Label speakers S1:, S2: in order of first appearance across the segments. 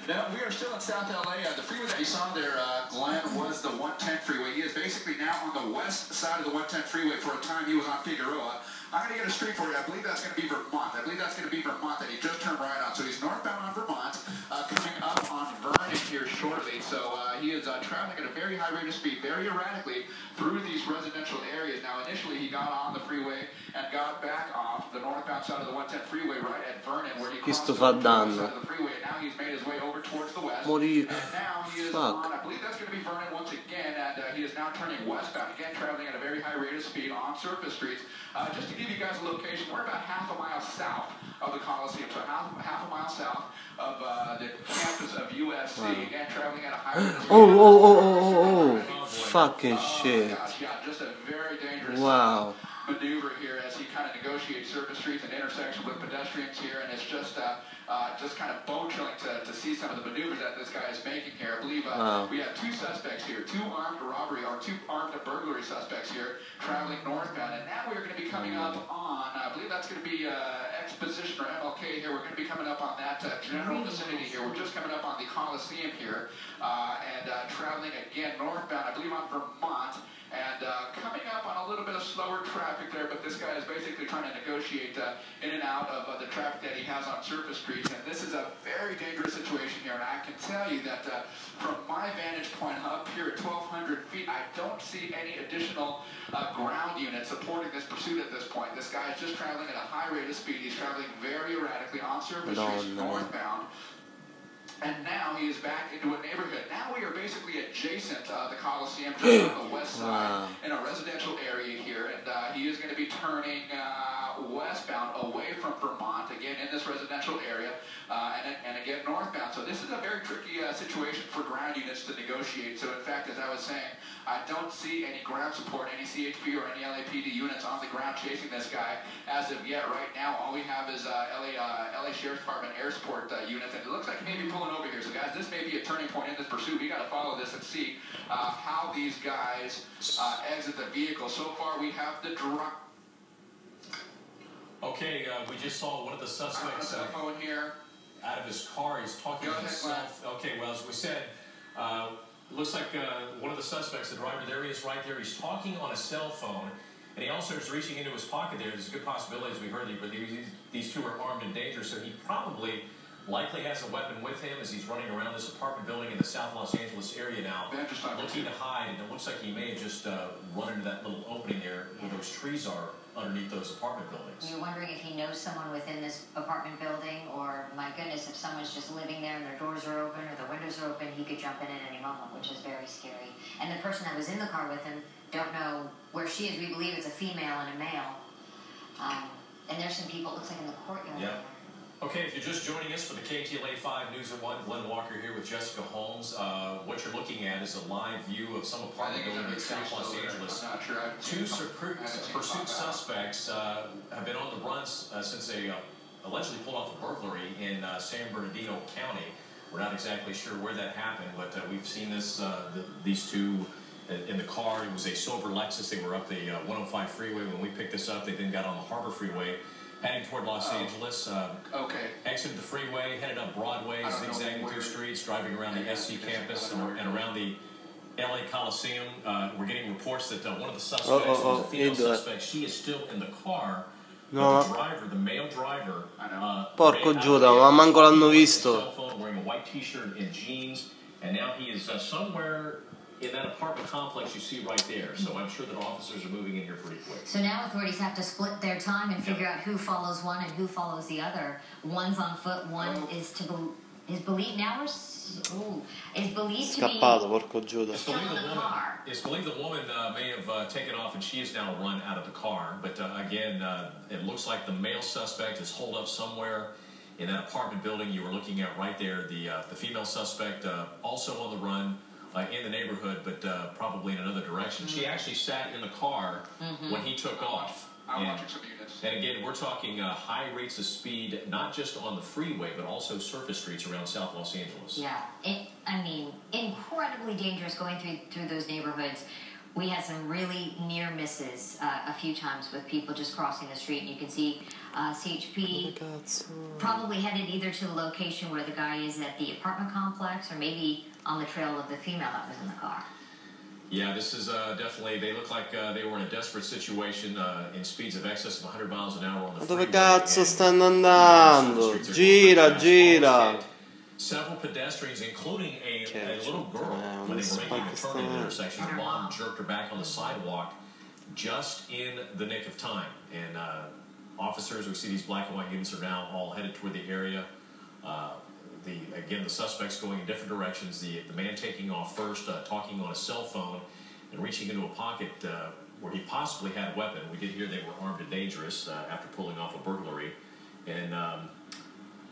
S1: No, we are still in South LA. The freeway that you saw there, Glenn, was the 110 freeway. He is basically now on the west side of the 110 freeway. For a time, he was on Figueroa. I'm going to get a street for you. I believe that's going to be Vermont. I believe that's going to be Vermont that he just turned right on. So he's northbound on Vermont, coming up on Vernon here shortly. So he is traveling at a very high rate of speed, very erratically through these residential areas. Now, initially, he got on the freeway and got back off the northbound side of the 110 freeway right at Vernon, where he crossed the side of the freeway. And now he's made his way over towards the west. And now he is on, I believe that's going to be Vernon once again, and he is now turning westbound, again traveling at a very high rate of speed on surface streets. Just to give you guys a location, we're about half a mile south of the Coliseum, so half a mile south of the campus of USC, again traveling at a high rate of speed.
S2: Fucking shit.
S1: Yeah, just a very dangerous maneuver here as he kind of negotiates surface streets and intersection with pedestrians here, and it's just kind of bone-chilling to see some of the maneuvers that this guy is making here. I believe we have two suspects here, two armed burglary suspects here traveling northbound, and now we're going to be coming up on, I believe that's going to be Exposition or MLK here. We're going to be coming up on that general vicinity here. We're just coming up on the Coliseum here, and traveling again northbound, I believe on Vermont. And coming up on a little bit of slower traffic there, but this guy is basically trying to negotiate in and out of the traffic that he has on surface streets. And this is a very dangerous situation here. And I can tell you that from my vantage point up here at 1,200 feet, I don't see any additional ground units supporting this pursuit at this point. This guy is just traveling at a high rate of speed. He's traveling very erratically on surface streets northbound. And now he is back into a neighborhood. Now we are basically adjacent to the Coliseum, just on the west side, in a residential area here. And he is going to be turning westbound away from Vermont, again in this residential area, and again northbound. So this is a very tricky situation for ground units to negotiate. So in fact, as I was saying, I don't see any ground support, any CHP or any LAPD units on the ground chasing this guy as of yet. Right now, all we have is LA Sheriff's Department air support units, and it looks like he may be pulling over here. So guys, this may be a turning point in this pursuit. We got to follow this and see how these guys exit the vehicle. So far, we have the driver.
S3: Okay, we just saw one of the suspects out of his car. He's talking to himself. Okay, well, as we said, looks like one of the suspects, the driver, there he is right there. He's talking on a cell phone, and he also is reaching into his pocket there. There's a good possibility, as we heard, these two are armed and dangerous, so he probably likely has a weapon with him as he's running around this apartment building in the South Los Angeles area now, looking to hide, and it looks like he may have just run into that little opening there where those trees are underneath those apartment buildings.
S4: You're wondering if he knows someone within this apartment building, or, my goodness, if someone's just living there and their doors are open or the windows are open, he could jump in at any moment, which is very scary. And the person that was in the car with him, don't know where she is. We believe it's a female and a male. And there's some people, it looks like, in the courtyard.
S3: Yeah. Okay, if you're just joining us for the KTLA 5 News at 1, Glenn Walker here with Jessica Holmes. What you're looking at is a live view of some apartment building in South Los Angeles. Two pursuit suspects have been on the run since they allegedly pulled off a burglary in San Bernardino County. We're not exactly sure where that happened, but we've seen this these two in the car. It was a silver Lexus. They were up the 105 freeway when we picked this up. They then got on the Harbor Freeway, heading toward Los Angeles. Exited the freeway, headed up Broadway, zigzagging through streets, driving around the SC campus and around the LA Coliseum. We're getting reports that one of the suspects, a female suspect, she is still in the car. The driver, the male driver,
S2: porco Giuda, ma manco l'hanno visto.
S3: Wearing a white t-shirt and jeans, and now he is somewhere in that apartment complex you see right there. So I'm sure that officers are moving in here pretty quick.
S4: So now authorities have to split their time and figure out who follows one and who follows the other. One's on foot, one is believed now is believed
S2: Scappato, porco Giuda.
S3: It's believed the woman may have taken off, and she is now run out of the car. But again, it looks like the male suspect is holed up somewhere in that apartment building you were looking at right there. The female suspect also on the run in the neighborhood, but probably in another direction. She actually sat in the car when he took off. And again, we're talking high rates of speed, not just on the freeway, but also surface streets around South Los Angeles.
S4: Yeah, I mean, incredibly dangerous going through those neighborhoods. we had some really near misses a few times with people just crossing the street. And you can see CHP probably headed either to the location where the guy is at the apartment complex or maybe on the trail of the female that was in the car.
S3: Yeah, this is definitely, they look like they were in a desperate situation in speeds of excess of 100 miles an hour on the freeway.
S2: Dove cazzo stanno andando? Gira, gira.
S3: Several pedestrians, including a little girl, when they were making a turn in the intersection, her mom jerked her back on the sidewalk just in the nick of time. And officers, we see these black and white units are now all headed toward the area. Again, the suspects going in different directions. The man taking off first, talking on a cell phone, and reaching into a pocket where he possibly had a weapon. We did hear they were armed and dangerous after pulling off a burglary. And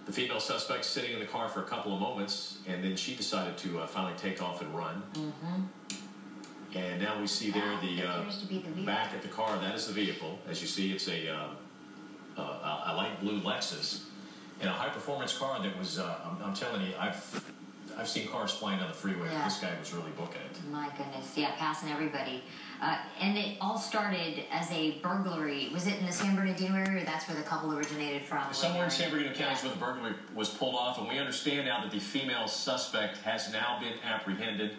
S3: the female suspect sitting in the car for a couple of moments, and then she decided to finally take off and run. Mm-hmm. And now we see there the back at the car. That is the vehicle. As you see, it's a light blue Lexus. And a high-performance car that was, I'm telling you, I've seen cars flying down the freeway. Yeah. This guy was really booking it.
S4: My goodness, yeah, passing everybody. And it all started as a burglary. Was it in the San Bernardino area, or that's where the couple originated from?
S3: Somewhere in San Bernardino County is where the burglary was pulled off, and we understand now that the female suspect has now been apprehended.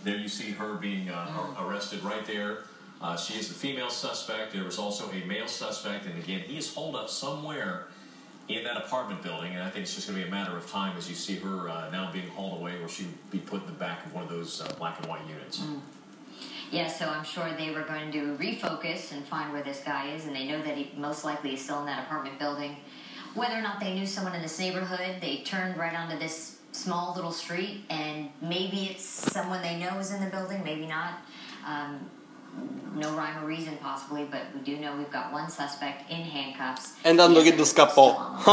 S3: There you see her being arrested right there. She is the female suspect. There was also a male suspect, and again, he is holed up somewhere in that apartment building, and I think it's just going to be a matter of time as you see her now being hauled away, where she'll be put in the back of one of those black and white units.
S4: Yeah, so I'm sure they were going to refocus and find where this guy is, and they know that he most likely is still in that apartment building. Whether or not they knew someone in this neighborhood, they turned right onto this small little street, and maybe it's someone they know is in the building, maybe not. No rhyme or reason possibly, but we do know we've got one suspect in handcuffs.
S2: E andando che scappò.